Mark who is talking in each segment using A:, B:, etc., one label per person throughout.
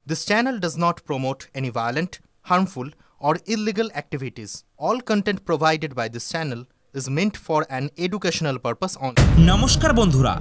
A: This channel does not promote any violent, harmful, or illegal activities. All content provided by this channel is meant for an educational purpose only.
B: নমস্কার বন্ধুরা,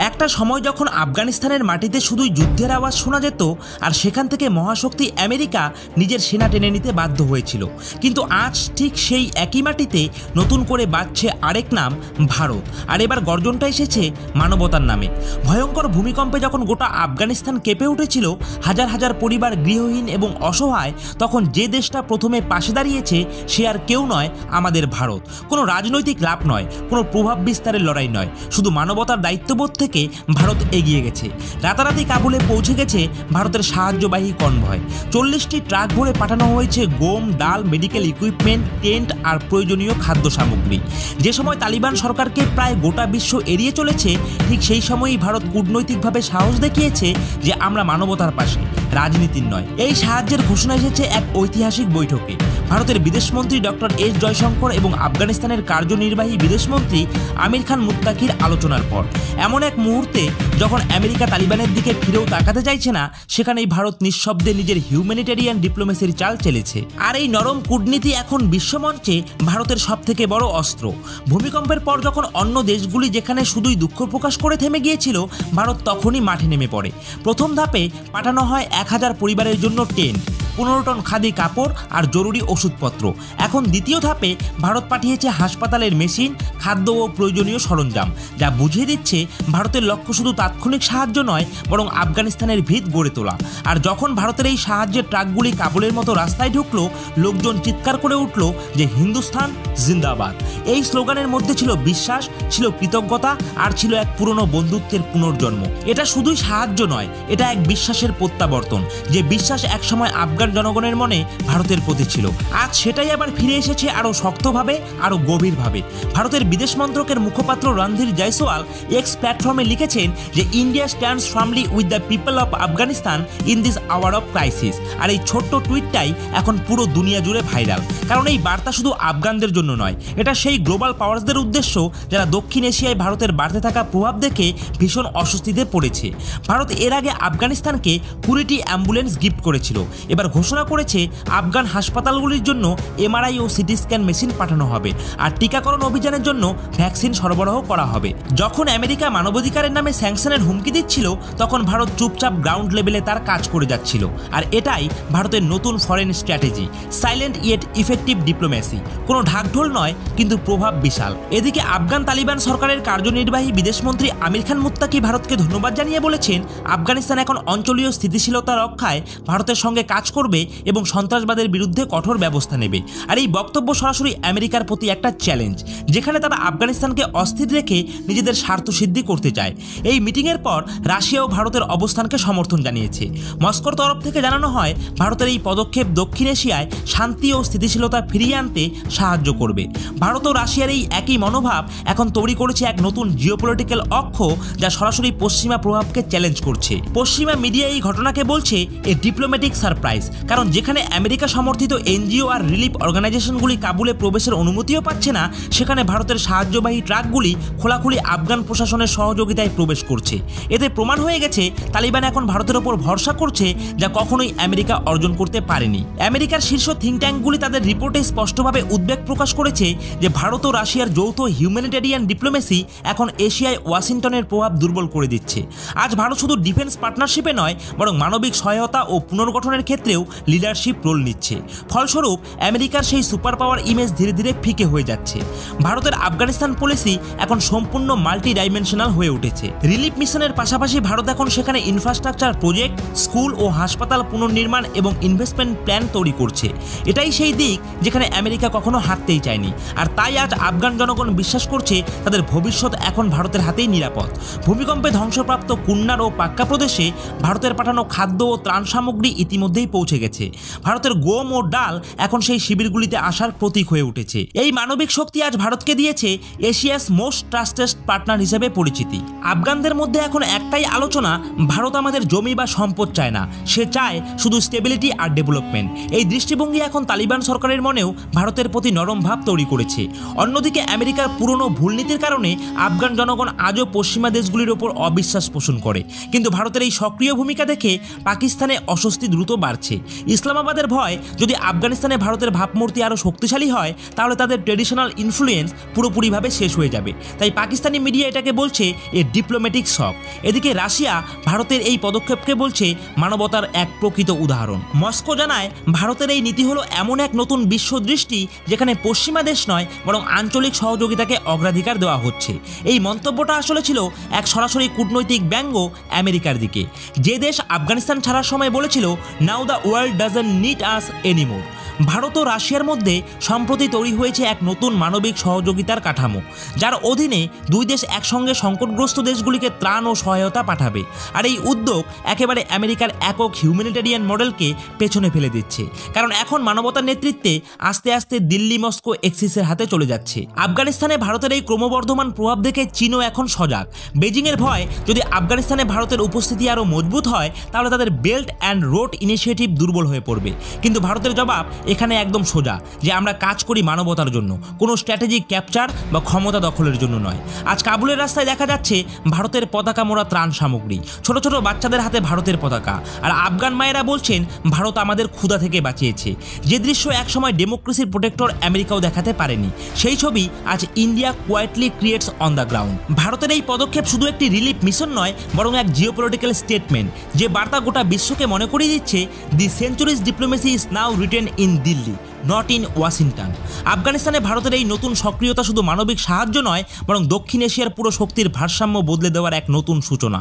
B: একটা সময় যখন আফগানিস্তানের মাটিতে শুধুই যুদ্ধের আওয়াজ শোনা যেত আর সেখান থেকে মহাশক্তি আমেরিকা নিজের সেনা টেনে নিতে বাধ্য হয়েছিল, কিন্তু আজ ঠিক সেই একই মাটিতে নতুন করে বাজছে আরেক নাম ভারত। আর এবার গর্জনটা এসেছে মানবতার নামে। ভয়ঙ্কর ভূমিকম্পে যখন গোটা আফগানিস্তান কেঁপে উঠেছিল, হাজার হাজার পরিবার গৃহহীন এবং অসহায়, তখন যে দেশটা প্রথমে পাশে দাঁড়িয়েছে সে আর কেউ নয়, আমাদের ভারত। কোনো রাজনৈতিক লাভ নয়, কোনো প্রভাব বিস্তারের লড়াই নয়, শুধু মানবতার দায়িত্ববোধ থেকে ভারত এগিয়ে গেছে। রাতারাতি কাবুলে পৌঁছে গেছে ভারতের সাহায্যবাহী কনভয়। 40টি ট্রাক ভরে পাঠানো হয়েছে গম, ডাল, মেডিকেল ইকুইপমেন্ট, টেন্ট আর প্রয়োজনীয় খাদ্য সামগ্রী। যে সময় তালিবান সরকারকে প্রায় গোটা বিশ্ব এড়িয়ে চলেছে, ঠিক সেই সময়ই ভারত কূটনৈতিকভাবে সাহস দেখিয়েছে যে আমরা মানবতার পাশে, রাজনীতির নয়। এই সাহায্যের ঘোষণা এসেছে এক ঐতিহাসিক বৈঠকে। ভারতের বিদেশমন্ত্রী ডক্টর এস জয়শঙ্কর এবং আফগানিস্তানের কার্যনির্বাহী বিদেশমন্ত্রী আমির খান মুত্তাকির আলোচনার পর। এমন এক মুহূর্তে যখন আমেরিকা তালিবানের দিকে ফিরেও তাকাতে চাইছে না, সেখানেই ভারত নিঃশব্দে নিজের হিউম্যানিটেরিয়ান ডিপ্লোমেসির চাল চেলেছে। আর এই নরম কূটনীতি এখন বিশ্বমঞ্চে ভারতের সবথেকে বড় অস্ত্র। ভূমিকম্পের পর যখন অন্য দেশগুলি যেখানে শুধুই দুঃখ প্রকাশ করে থেমে গিয়েছিল, ভারত তখনই মাঠে নেমে পড়ে। প্রথম ধাপে পাঠানো হয় 1000 পরিবারের জন্য টেন্ট, 15 টন খাদি কাপড় আর জরুরি ওষুধপত্র। এখন দ্বিতীয় ধাপে ভারত পাঠিয়েছে হাসপাতালের মেশিন, খাদ্য ও প্রয়োজনীয় সরঞ্জাম, যা বুঝিয়ে দিচ্ছে ভারতের লক্ষ্য শুধু তাৎক্ষণিক সাহায্য নয়, বরং আফগানিস্তানের ভিত গড়ে তোলা। আর যখন ভারতের এই সাহায্যের ট্রাকগুলি কাবুলের মতো রাস্তায় ঢুকলো, লোকজন চিৎকার করে উঠল যে হিন্দুস্তান জিন্দাবাদ। এই স্লোগানের মধ্যে ছিল বিশ্বাস, ছিল কৃতজ্ঞতা আর ছিল এক পুরনো বন্ধুত্বের পুনর্জন্ম। এটা শুধুই সাহায্য নয়, এটা এক বিশ্বাসের প্রত্যাবর্তন, যে বিশ্বাস একসময় আফগান জনগণের মনে ভারতের প্রতি ছিল। আজ সেটাই আবার ফিরে এসেছে আরও শক্তভাবে, আরও গভীরভাবে। ভারতের বিদেশ মন্ত্রকের মুখপাত্র রণধীর জয়সওয়াল এক্স প্ল্যাটফর্মে লিখেছেন যে India stands firmly with the people of Afghanistan in this hour of crisis. আর এই ছোট্ট টুইটটাই এখন পুরো দুনিয়া জুড়ে ভাইরাল, কারণ এই বার্তা শুধু আফগানদের জন্য নয়, এটা সেই গ্লোবাল পাওয়ার্সদের উদ্দেশ্য যারা দক্ষিণ এশিয়ায় ভারতের বাড়তে থাকা প্রভাব দেখে ভীষণ অস্বস্তিতে পড়েছে। ভারত এর আগে আফগানিস্তানকে 20টি অ্যাম্বুলেন্স গিফট করেছিল। এবার ঘোষণা করেছে আফগান হাসপাতালগুলির জন্য এমআরআই ও সিটি স্ক্যান মেশিন পাঠানো হবে, আর টিকাকরণ অভিযানের জন্য ভ্যাকসিন সরবরাহ করা হবে। যখন আমেরিকা মানবাধিকারের নামে স্যাংশনের হুমকি দিচ্ছিল, তখন ভারত চুপচাপ গ্রাউন্ড লেভেলে তার কাজ করে যাচ্ছিল। আর এটাই ভারতের নতুন foreign strategy, silent yet effective diplomacy. কোনো ঢাকঢোল নয়, কিন্তু প্রভাব বিশাল। এদিকে আফগান তালিবান সরকারের কার্যনির্বাহী বিদেশমন্ত্রী আমির খান মুত্তাকি ভারতকে ধন্যবাদ জানিয়ে বলেছেন, আফগানিস্তান এখন অঞ্চলীয় স্থিতিশীলতা রক্ষায় ভারতের সঙ্গে কাজ করবে এবং সন্ত্রাসবাদের বিরুদ্ধে কঠোর ব্যবস্থা নেবে। আর এই বক্তব্য সরাসরি আমেরিকার প্রতি একটা চ্যালেঞ্জ, যেখানে তারা আফগানিস্তানকে অস্থির রেখে নিজেদের স্বার্থ সিদ্ধি করতে চায়। এই মিটিংয়ের পর রাশিয়া ও ভারতের অবস্থানকে সমর্থন জানিয়েছে। মস্কোর তরফ থেকে জানানো হয়, ভারতের এই পদক্ষেপ দক্ষিণ এশিয়ায় শান্তি ও স্থিতিশীলতা ফিরিয়ে আনতে সাহায্য করবে। ভারত ও রাশিয়ার এই একই মনোভাব এখন তৈরি করেছে এক নতুন জিওপলিটিক্যাল অক্ষ, যা সরাসরি পশ্চিমা প্রভাবকে চ্যালেঞ্জ করছে। পশ্চিমা মিডিয়া এই ঘটনাকে বলছে এ ডিপ্লোম্যাটিক সারপ্রাইজ, কারণ যেখানে আমেরিকা সমর্থিত এনজিও আর রিলিফ অর্গানাইজেশনগুলি কাবুলে প্রবেশের অনুমতিও পাচ্ছে না, সেখানে ভারতের সাহায্যবাহী ট্রাকগুলি খোলাখুলি আফগান প্রশাসনের সহযোগিতায় প্রবেশ করছে। এতে প্রমাণ হয়ে গেছে তালিবান এখন ভারতের ওপর ভরসা করছে, যা কখনোই আমেরিকা অর্জন করতে পারেনি। আমেরিকার শীর্ষ থিঙ্ক ট্যাঙ্কগুলি তাদের রিপোর্টে স্পষ্টভাবে উদ্বেগ প্রকাশ করেছে যে ভারত ও রাশিয়ার যৌথ হিউম্যানিটেরিয়ান ডিপ্লোমেসি এখন এশিয়ায় ওয়াশিংটনের প্রভাব দুর্বল করে দিচ্ছে। আজ ভারত শুধু ডিফেন্স পার্টনারশিপে নয়, বরং মানবিক সহায়তা ও পুনর্গঠনের ক্ষেত্রেও লিডারশিপ রোল নিচ্ছে। ফলস্বরূপ আমেরিকার সেই সুপার পাওয়ার ইমেজ ধীরে ধীরে ফিকে হয়ে যাচ্ছে। ভারতের আফগানিস্তান পলিসি এখন সম্পূর্ণ মাল্টি ডাইমেনশনাল হয়ে উঠেছে। রিলিফ মিশনের পাশাপাশি ভারত এখন সেখানে ইনফ্রাস্ট্রাকচার প্রজেক্ট, স্কুল ও হাসপাতাল পুনর্নির্মাণ এবং ইনভেস্টমেন্ট প্ল্যান তৈরি করছে। এটাই সেই দিক যেখানে আমেরিকা কখনো হারতেই চায়নি। আর তাই আজ আফগান জনগণ বিশ্বাস করছে তাদের ভবিষ্যৎ এখন ভারতের হাতেই নিরাপদ। ভূমিকম্পে ধ্বংসপ্রাপ্ত কুন্নার ও পাক্কা প্রদেশে ভারতের পাঠানো খাদ্য ও ত্রাণ সামগ্রী ইতিমধ্যেই পৌঁছে পৌঁছে গেছে। ভারতের গম ও ডাল এখন সেই শিবিরগুলিতে আসার প্রতীক হয়ে উঠেছে। এই মানবিক শক্তি আজ ভারতকে দিয়েছে এশিয়াস মোস্ট ট্রাস্টেড পার্টনার হিসেবে পরিচিতি। আফগানদের মধ্যে এখন একটাই আলোচনা, ভারত আমাদের জমি বা সম্পদ চায় না, সে চায় শুধু স্টেবিলিটি আর ডেভেলপমেন্ট। এই দৃষ্টিভঙ্গি এখন তালিবান সরকারের মনেও ভারতের প্রতি নরম ভাব তৈরি করেছে। অন্যদিকে আমেরিকার পুরনো ভুলনীতির কারণে আফগান জনগণ আজও পশ্চিমা দেশগুলির ওপর অবিশ্বাস পোষণ করে। কিন্তু ভারতের এই সক্রিয় ভূমিকা দেখে পাকিস্তানে অস্বস্তি দ্রুত বাড়ছে। ইসলামাবাদের ভয়, যদি আফগানিস্তানে ভারতের ভাবমূর্তি আরও শক্তিশালী হয় তাহলে তাদের ট্রেডিশনাল ইনফ্লুয়েন্স পুরোপুরিভাবে শেষ হয়ে যাবে। তাই পাকিস্তানি মিডিয়া এটাকে বলছে এ ডিপ্লোম্যাটিক শক। এদিকে রাশিয়া ভারতের এই পদক্ষেপকে বলছে মানবতার এক প্রকৃত উদাহরণ। মস্কো জানায় ভারতের এই নীতি হলো এমন এক নতুন বিশ্বদৃষ্টি যেখানে পশ্চিমা দেশ নয় বরং আঞ্চলিক সহযোগিতাকে অগ্রাধিকার দেওয়া হচ্ছে। এই মন্তব্যটা আসলে ছিল এক সরাসরি কূটনৈতিক ব্যঙ্গ আমেরিকার দিকে, যে দেশ আফগানিস্তান ছাড়ার সময় বলেছিল now the world doesn't need us anymore. Bharat ও রাশিয়ার মধ্যে সম্প্রতি তৈরি হয়েছে এক নতুন মানবিক সহযোগিতার কাঠামো, যার অধীনে দুই দেশ একসঙ্গে সংকটগ্রস্ত দেশগুলিকে ত্রাণ ও সহায়তা পাঠাবে। আর এই উদ্যোগ একেবারে আমেরিকার একক হিউম্যানিটেরিয়ান মডেলকে পেছনে ফেলে দিচ্ছে, কারণ এখন মানবতার নেতৃত্বে আস্তে আস্তে দিল্লি মস্কো এক্সিসের হাতে চলে যাচ্ছে। আফগানিস্তানে ভারতের এই ক্রমবর্ধমান প্রভাব দেখে চীনও এখন সজাগ। বেজিংয়ের ভয়, যদি আফগানিস্তানে ভারতের উপস্থিতি আরও মজবুত হয় তাহলে তাদের বেল্ট অ্যান্ড রোড ইনিশিয়েটিভ দুর্বল হয়ে পড়বে। কিন্তু ভারতের জবাব এখানে একদম সোজা, যে আমরা কাজ করি মানবতার জন্য, কোনো স্ট্র্যাটেজিক ক্যাপচার বা ক্ষমতা দখলের জন্য নয়। আজ কাবুলের রাস্তায় দেখা যাচ্ছে ভারতের পতাকা মোড়া ত্রাণ সামগ্রী, ছোট ছোট বাচ্চাদের হাতে ভারতের পতাকা, আর আফগান মায়েরা বলছেন ভারত আমাদের ক্ষুধা থেকে বাঁচিয়েছে। যে দৃশ্য একসময় ডেমোক্রেসির প্রোটেক্টর আমেরিকাও দেখাতে পারেনি, সেই ছবি আজ India quietly creates on the ground. ভারতের এই পদক্ষেপ শুধু একটি রিলিফ মিশন নয় বরং এক জিওপলিটিক্যাল স্টেটমেন্ট, যে বার্তা গোটা বিশ্বকে মনে করিয়ে দিচ্ছে the centuries diplomacy is now written in Delhi, not in Washington. আফগানিস্তানে ভারতের এই নতুন সক্রিয়তা শুধু মানবিক সাহায্য নয় বরং দক্ষিণ এশিয়ার পুরো শক্তির ভারসাম্য বদলে দেওয়ার এক নতুন সূচনা।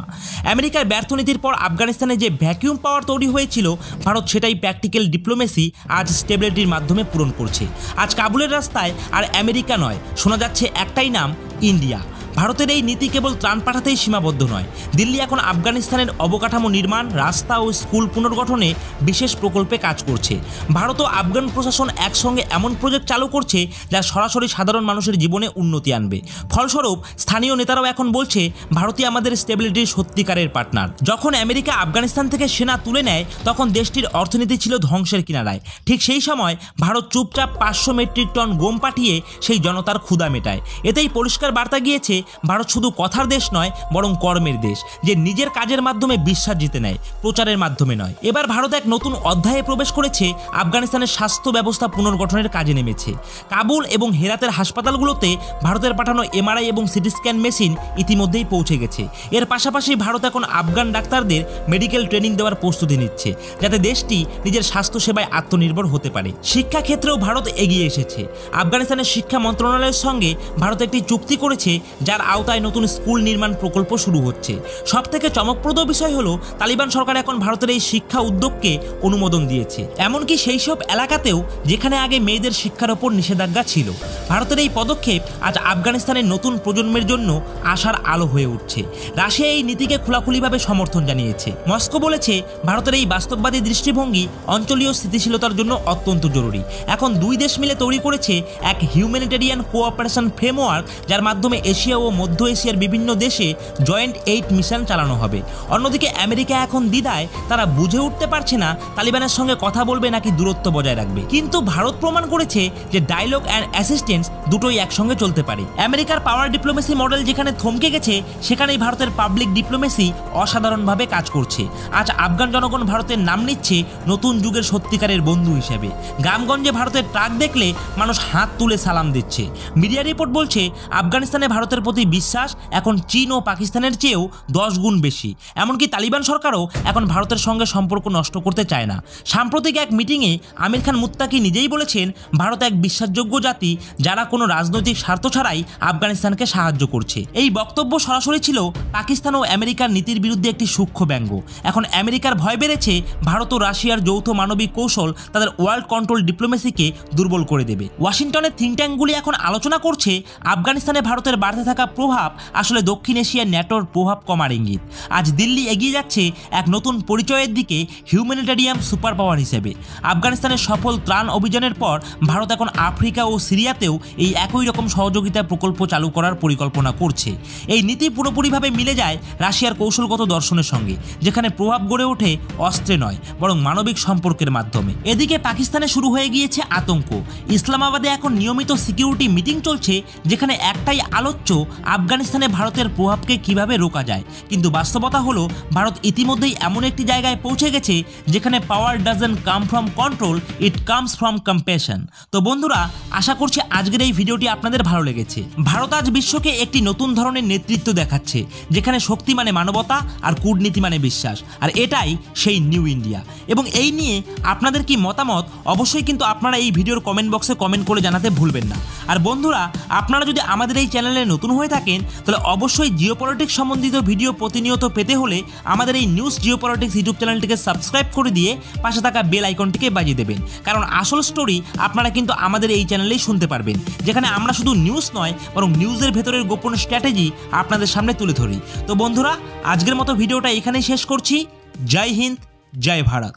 B: আমেরিকার ব্যর্থ নীতির পর আফগানিস্তানে যে ভ্যাকিউম পাওয়ার তৈরি হয়েছিল, ভারত সেটাই প্র্যাকটিক্যাল ডিপ্লোমেসি আজ স্টেবিলিটির মাধ্যমে পূরণ করছে। আজ কাবুলের রাস্তায় আর আমেরিকা নয়, শোনা যাচ্ছে একটাই নাম, ইন্ডিয়া। ভারতের এই নীতি কেবল ত্রাণ পাঠাতেই সীমাবদ্ধ নয়। দিল্লি এখন আফগানিস্তানের অবকাঠামো নির্মাণ, রাস্তা ও স্কুল পুনর্গঠনে বিশেষ প্রকল্পে কাজ করছে। ভারত ও আফগান প্রশাসন একসঙ্গে এমন প্রজেক্ট চালু করছে যা সরাসরি সাধারণ মানুষের জীবনে উন্নতি আনবে। ফলস্বরূপ স্থানীয় নেতারাও এখন বলছে ভারতই আমাদের স্টেবিলিটির সত্যিকারের পার্টনার। যখন আমেরিকা আফগানিস্তান থেকে সেনা তুলে নেয় তখন দেশটির অর্থনীতি ছিল ধ্বংসের কিনারায়। ঠিক সেই সময় ভারত চুপচাপ 500 মেট্রিক টন গম পাঠিয়ে সেই জনতার ক্ষুধা মেটায়। এতেই পরিষ্কার বার্তা গিয়েছে ভারত শুধু কথার দেশ নয় বরং কর্মের দেশ, যে নিজের কাজের মাধ্যমে বিশ্বাস জিতে নেয়, প্রচারের মাধ্যমে নয়। এবার ভারত এক নতুন অধ্যায়ে প্রবেশ করেছে, আফগানিস্তানের স্বাস্থ্য ব্যবস্থা পুনর্গঠনের কাজে নেমেছে। কাবুল এবং হেরাতের হাসপাতালগুলোতে ভারতের পাঠানো এমআরআই এবং সিটি স্ক্যান মেশিন ইতিমধ্যেই পৌঁছে গেছে। এর পাশাপাশি ভারত এখন আফগান ডাক্তারদের মেডিকেল ট্রেনিং দেওয়ার প্রস্তুতি নিচ্ছে, যাতে দেশটি নিজের স্বাস্থ্যসেবায় আত্মনির্ভর হতে পারে। শিক্ষা ক্ষেত্রেও ভারত এগিয়ে এসেছে। আফগানিস্তানের শিক্ষা মন্ত্রণালয়ের সঙ্গে ভারত একটি চুক্তি করেছে, যার আওতায় নতুন স্কুল নির্মাণ প্রকল্প শুরু হচ্ছে। সবথেকে চমকপ্রদ বিষয় হলো তালিবান সরকার এখন ভারতের এই শিক্ষা উদ্যোগকে অনুমোদন দিয়েছে, এমনকি সেই সব এলাকাতেও যেখানে আগে মেয়েদের শিক্ষার ওপর নিষেধাজ্ঞা ছিল। ভারতের এই পদক্ষেপ আজ আফগানিস্তানের নতুন প্রজন্মের জন্য আশার আলো হয়ে উঠছে। রাশিয়া এই নীতিকে খোলাখুলিভাবে সমর্থন জানিয়েছে। মস্কো বলেছে ভারতের এই বাস্তববাদী দৃষ্টিভঙ্গি অঞ্চলীয় স্থিতিশীলতার জন্য অত্যন্ত জরুরি। এখন দুই দেশ মিলে তৈরি করেছে এক হিউম্যানিটেরিয়ান কোঅপারেশন ফ্রেমওয়ার্ক, যার মাধ্যমে এশিয়া ও মধ্য এশিয়ার বিভিন্ন দেশে জয়েন্ট এইড মিশন চালানো হবে। অন্যদিকে আমেরিকা এখন দ্বিধায়, তারা বুঝে উঠতে পারছে না তালিবানের সঙ্গে কথা বলবে নাকি দূরত্ব বজায় রাখবে। কিন্তু ভারত প্রমাণ করেছে যে ডায়লগ অ্যান্ড অ্যাসিস্ট্যান্স দুটোই একসঙ্গে চলতে পারে। আমেরিকার পাওয়ার ডিপ্লোমেসি মডেল যেখানে থমকে গেছে, সেখানেই ভারতের পাবলিক ডিপ্লোমেসি অসাধারণভাবে কাজ করছে। আজ আফগান জনগণ ভারতের নাম নিচ্ছে নতুন যুগের সত্যিকারের বন্ধু হিসেবে। গ্রামগঞ্জে ভারতের ট্রাক দেখলে মানুষ হাত তুলে সালাম দিচ্ছে। মিডিয়া রিপোর্ট বলছে আফগানিস্তানে ভারতের প্রতি বিশ্বাস এখন চীন ও পাকিস্তানের চেয়েও 10 গুণ বেশি। এমনকি তালিবান সরকারও এখন ভারতের সঙ্গে সম্পর্ক নষ্ট করতে চায় না। সাম্প্রতিক এক মিটিংয়ে আমির খান মুত্তাকি নিজেই বলেছেন ভারত এক বিশ্বাসযোগ্য জাতি, যারা কোনো রাজনৈতিক স্বার্থ ছাড়াই আফগানিস্তানকে সাহায্য করছে। এই বক্তব্য সরাসরি ছিল পাকিস্তান ও আমেরিকার নীতির বিরুদ্ধে একটি সূক্ষ্ম ব্যঙ্গ। এখন আমেরিকার ভয় বেড়েছে ভারত ও রাশিয়ার যৌথ মানবিক কৌশল তাদের ওয়ার্ল্ড কন্ট্রোল ডিপ্লোমেসিকে দুর্বল করে দেবে। ওয়াশিংটনের থিঙ্ক ট্যাঙ্কগুলি এখন আলোচনা করছে আফগানিস্তানে ভারতের বাড়তে থাকা থাকা প্রভাব আসলে দক্ষিণ এশিয়ার ন্যাটোর প্রভাব কমার ইঙ্গিত। আজ দিল্লি এগিয়ে যাচ্ছে এক নতুন পরিচয়ের দিকে হিউম্যানিটেরিয়ান সুপার পাওয়ার হিসেবে। আফগানিস্তানের সফল ত্রাণ অভিযানের পর ভারত এখন আফ্রিকা ও সিরিয়াতেও এই একই রকম সহযোগিতা প্রকল্প চালু করার পরিকল্পনা করছে। এই নীতি পুরোপুরিভাবে মিলে যায় রাশিয়ার কৌশলগত দর্শনের সঙ্গে, যেখানে প্রভাব গড়ে ওঠে অস্ত্রে নয় বরং মানবিক সম্পর্কের মাধ্যমে। এদিকে পাকিস্তানে শুরু হয়ে গিয়েছে আতঙ্ক। ইসলামাবাদে এখন নিয়মিত সিকিউরিটি মিটিং চলছে, যেখানে একটাই আলোচ্য আফগানিস্তানে ভারতের প্রভাবকে কিভাবে রোকা যায়। কিন্তু বাস্তবতা হলো ভারত ইতিমধ্যেই এমন একটি জায়গায় পৌঁছে গেছে যেখানে power doesn't come from control, it comes from compassion. তো বন্ধুরা, আশা করছি আজকের এই ভিডিওটি আপনাদের ভালো লেগেছে। ভারত আজ বিশ্বকে একটি নতুন ধরনের নেতৃত্ব দেখাচ্ছে, যেখানে শক্তি মানে মানবতা আর কূটনীতি মানে বিশ্বাস। আর এটাই সেই নিউ ইন্ডিয়া। এবং এই নিয়ে আপনাদের কি মতামত অবশ্যই কিন্তু আপনারা এই ভিডিওর কমেন্ট বক্সে কমেন্ট করে জানাতে ভুলবেন না। আর বন্ধুরা, আপনারা যদি আমাদের এই চ্যানেলে নতুন হয়ে থাকেন তাহলে অবশ্যই জিওপলিটিক্স সম্বন্ধিত ভিডিও প্রতিনিয়ত পেতে হলে আমাদের এই নিউজ জিওপলিটিক্স ইউটিউব চ্যানেলটিকে সাবস্ক্রাইব করে দিয়ে পাশে থাকা বেল আইকনটিকে বাজিয়ে দেবেন। কারণ আসল স্টোরি আপনারা কিন্তু আমাদের এই চ্যানেলেই শুনতে পারবেন, যেখানে আমরা শুধু নিউজ নয় বরং নিউজের ভেতরের গোপন স্ট্র্যাটেজি আপনাদের সামনে তুলে ধরি। তো বন্ধুরা, আজকের মতো ভিডিওটা এখানেই শেষ করছি। জয় হিন্দ, জয় ভারত।